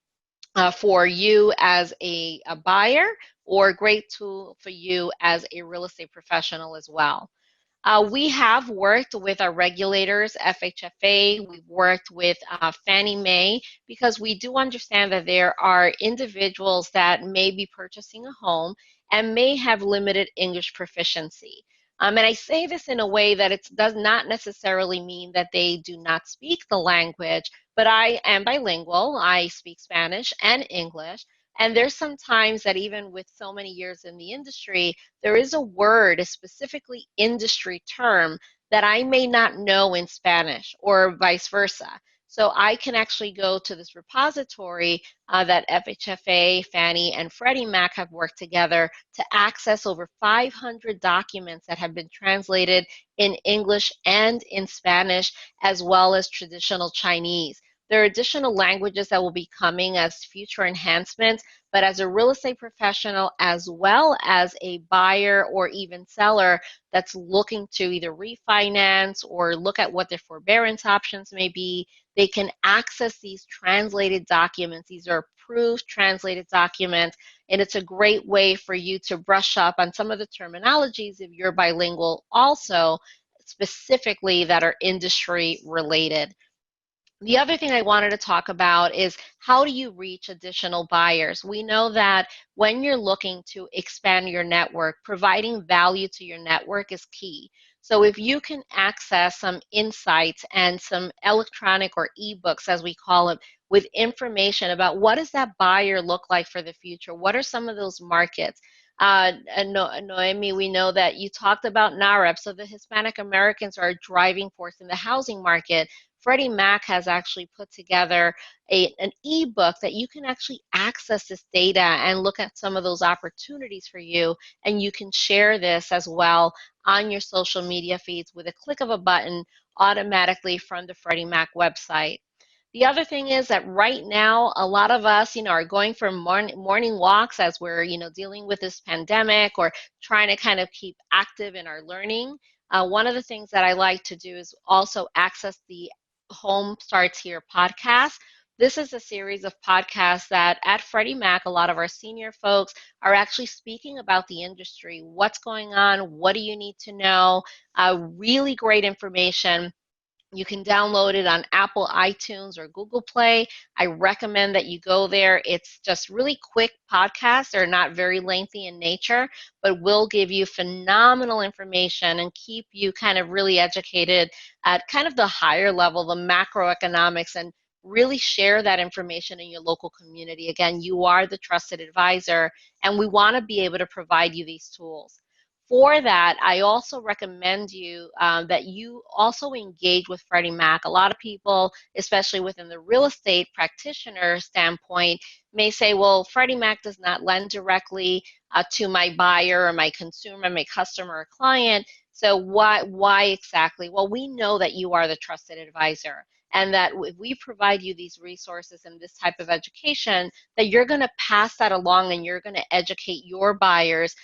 Speaker 4: for you as a buyer, or a great tool for you as a real estate professional as well. We have worked with our regulators, FHFA, we've worked with Fannie Mae, because we do understand that there are individuals that may be purchasing a home and may have limited English proficiency. And I say this in a way that it does not necessarily mean that they do not speak the language, but I am bilingual. I speak Spanish and English. And there's some times that even with so many years in the industry, there is a word, a specifically industry term that I may not know in Spanish or vice versa. So I can actually go to this repository that FHFA, Fannie, and Freddie Mac have worked together to access over 500 documents that have been translated in English and in Spanish, as well as traditional Chinese. There are additional languages that will be coming as future enhancements, but as a real estate professional, as well as a buyer or even seller that's looking to either refinance or look at what their forbearance options may be, they can access these translated documents. These are approved translated documents, and it's a great way for you to brush up on some of the terminologies if you're bilingual also, specifically that are industry related. The other thing I wanted to talk about is how do you reach additional buyers? We know that when you're looking to expand your network, providing value to your network is key. So if you can access some insights and some electronic or ebooks, as we call it, with information about what does that buyer look like for the future? What are some of those markets? Noemi, we know that you talked about NAREP, so the Hispanic Americans are a driving force in the housing market. Freddie Mac has actually put together an ebook that you can actually access this data and look at some of those opportunities for you, and you can share this as well on your social media feeds with a click of a button automatically from the Freddie Mac website. The other thing is that right now, a lot of us, are going for morning walks as we're, dealing with this pandemic or trying to kind of keep active in our learning. One of the things that I like to do is also access the Home Starts Here podcast. This is a series of podcasts that at Freddie Mac, a lot of our senior folks are actually speaking about the industry. What's going on? What do you need to know? Really great information. You can download it on Apple iTunes or Google Play. I recommend that you go there. It's just really quick podcasts. They're not very lengthy in nature, but will give you phenomenal information and keep you kind of really educated at kind of the higher level, the macroeconomics, and really share that information in your local community. Again, you are the trusted advisor, and we want to be able to provide you these tools. For that, I also recommend you that you also engage with Freddie Mac. A lot of people, especially within the real estate practitioner standpoint, may say, well, Freddie Mac does not lend directly to my buyer or my consumer, my customer or client. So why exactly? Well, we know that you are the trusted advisor, and that if we provide you these resources and this type of education, that you're going to pass that along and you're going to educate your buyers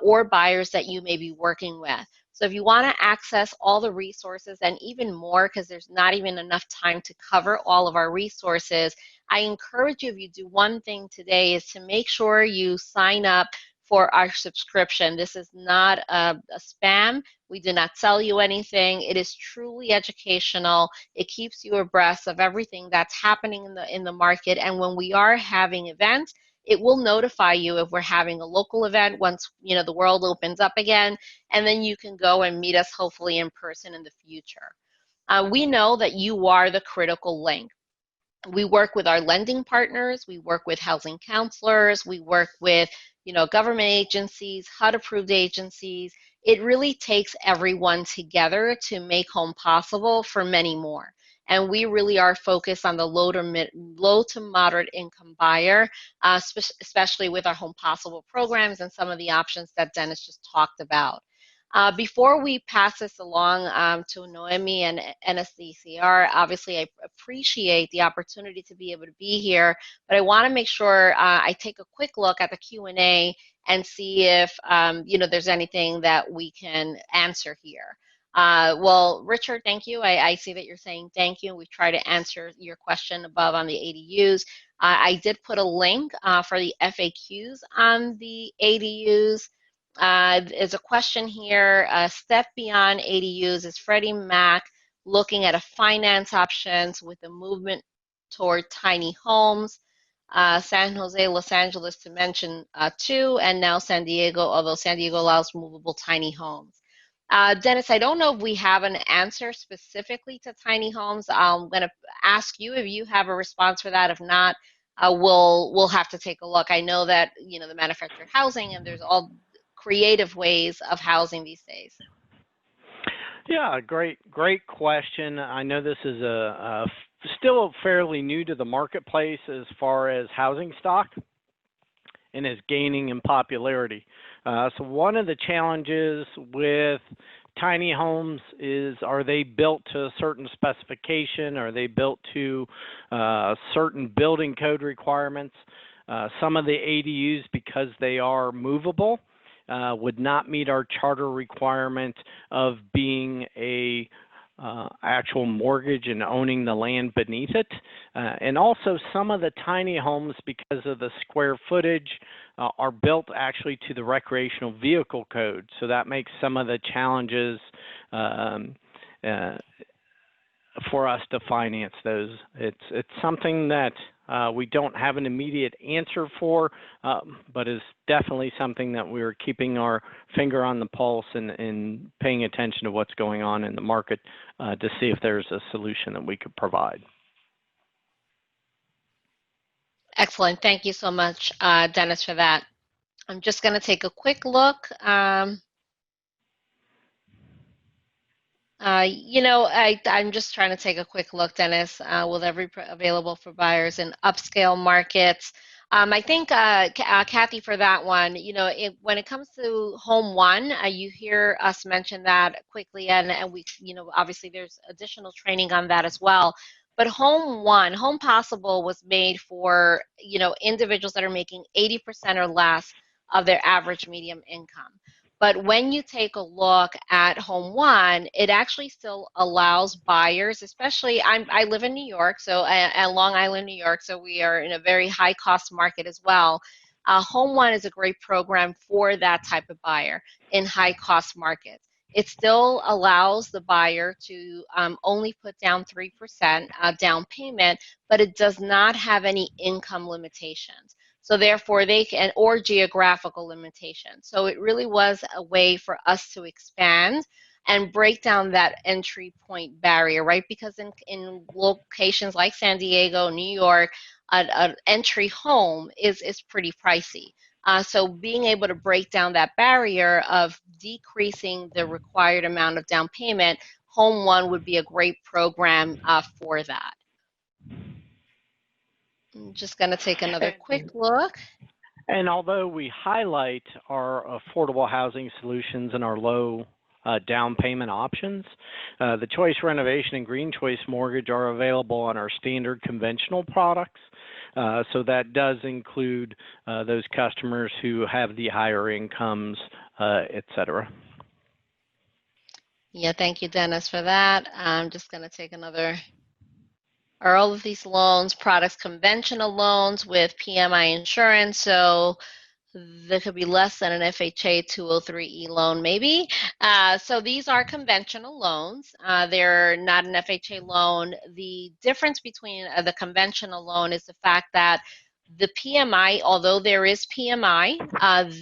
Speaker 4: or buyers that you may be working with. So if you want to access all the resources and even more, because there's not even enough time to cover all of our resources, I encourage you, if you do one thing today, is to make sure you sign up for our subscription. This is not a spam. We do not sell you anything. It is truly educational. It keeps you abreast of everything that's happening in the market. And when we are having events, it will notify you if we're having a local event once the world opens up again, and then you can go and meet us hopefully in person in the future. We know that you are the critical link. We work with our lending partners, we work with housing counselors, we work with government agencies, HUD-approved agencies. It really takes everyone together to make home possible for many more. And we really are focused on the low to moderate income buyer, especially with our Home Possible programs and some of the options that Dennis just talked about. Before we pass this along to Noemi and NSDCR, obviously I appreciate the opportunity to be able to be here, but I want to make sure I take a quick look at the Q&A and see if there's anything that we can answer here. Well, Richard, thank you. I see that you're saying thank you. We've tried to answer your question above on the ADUs. I did put a link for the FAQs on the ADUs. There's a question here, a step beyond ADUs, is Freddie Mac looking at a finance options with a movement toward tiny homes? San Jose, Los Angeles to mention two, and now San Diego, although San Diego allows movable tiny homes. Dennis, I don't know if we have an answer specifically to tiny homes. I'm going to ask you if you have a response for that. If not, we'll have to take a look. I know that the manufactured housing, and there's all creative ways of housing these days.
Speaker 3: Yeah, great question. I know this is still fairly new to the marketplace as far as housing stock and is gaining in popularity. So one of the challenges with tiny homes is, are they built to a certain specification? Are they built to certain building code requirements? Some of the ADUs, because they are movable, would not meet our charter requirement of being a actual mortgage and owning the land beneath it. And also some of the tiny homes, because of the square footage, are built actually to the recreational vehicle code. So that makes some of the challenges for us to finance those. It's something that we don't have an immediate answer for, but is definitely something that we're keeping our finger on the pulse and paying attention to what's going on in the market to see if there's a solution that we could provide.
Speaker 4: Excellent. Thank you so much, Dennis, for that. I'm just going to take a quick look. I'm just trying to take a quick look, Dennis, with every available for buyers in upscale markets. I think, Kathy, for that one, when it comes to Home One, you hear us mention that quickly, and we, obviously there's additional training on that as well. But Home One, Home Possible was made for, individuals that are making 80% or less of their average median income. But when you take a look at Home One, it actually still allows buyers, especially I live in New York, so at Long Island, New York, so we are in a very high cost market as well. Home One is a great program for that type of buyer in high cost markets. It still allows the buyer to only put down 3% down payment, but it does not have any income limitations. So therefore they can, or geographical limitations. So it really was a way for us to expand and break down that entry point barrier, right? Because in locations like San Diego, New York, an entry home is pretty pricey. So being able to break down that barrier of decreasing the required amount of down payment, Home One would be a great program for that. I'm just going to take another quick look.
Speaker 3: And although we highlight our affordable housing solutions and our low down payment options, the Choice Renovation and Green Choice Mortgage are available on our standard conventional products. So that does include those customers who have the higher incomes, et cetera.
Speaker 4: Yeah, thank you, Dennis, for that. I'm just going to take another. Are all of these loans products conventional loans with PMI insurance? So there could be less than an FHA 203E loan, maybe. So these are conventional loans. They're not an FHA loan. The difference between the conventional loan is the fact that the PMI, although there is PMI,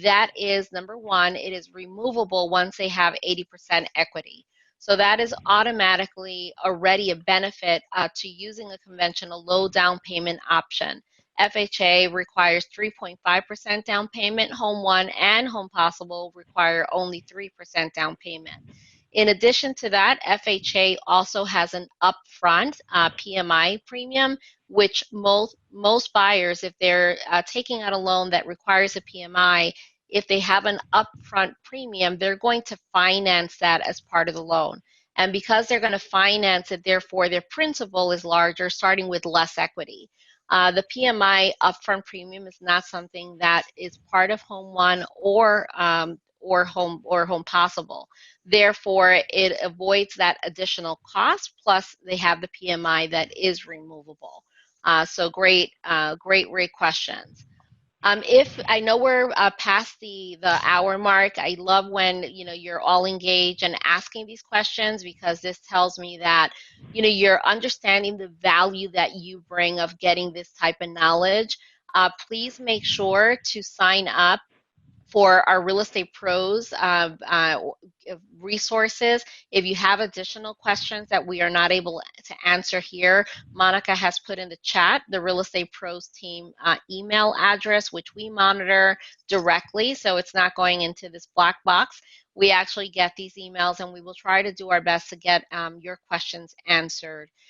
Speaker 4: that is, number one, it is removable once they have 80% equity. So that is automatically already a benefit to using a conventional low down payment option. FHA requires 3.5% down payment. Home One and Home Possible require only 3% down payment. In addition to that, FHA also has an upfront PMI premium, which most buyers, if they're taking out a loan that requires a PMI, if they have an upfront premium, they're going to finance that as part of the loan. And because they're going to finance it, therefore their principal is larger, starting with less equity. The PMI upfront premium is not something that is part of Home One or Home Possible. Therefore, it avoids that additional cost. Plus, they have the PMI that is removable. So great questions. If I know we're past the hour mark, I love when you're all engaged and asking these questions, because this tells me that you're understanding the value that you bring of getting this type of knowledge. Please make sure to sign up for our Real Estate Pros resources. If you have additional questions that we are not able to answer here, Monica has put in the chat the Real Estate Pros team email address, which we monitor directly, so it's not going into this black box. We actually get these emails, and we will try to do our best to get your questions answered.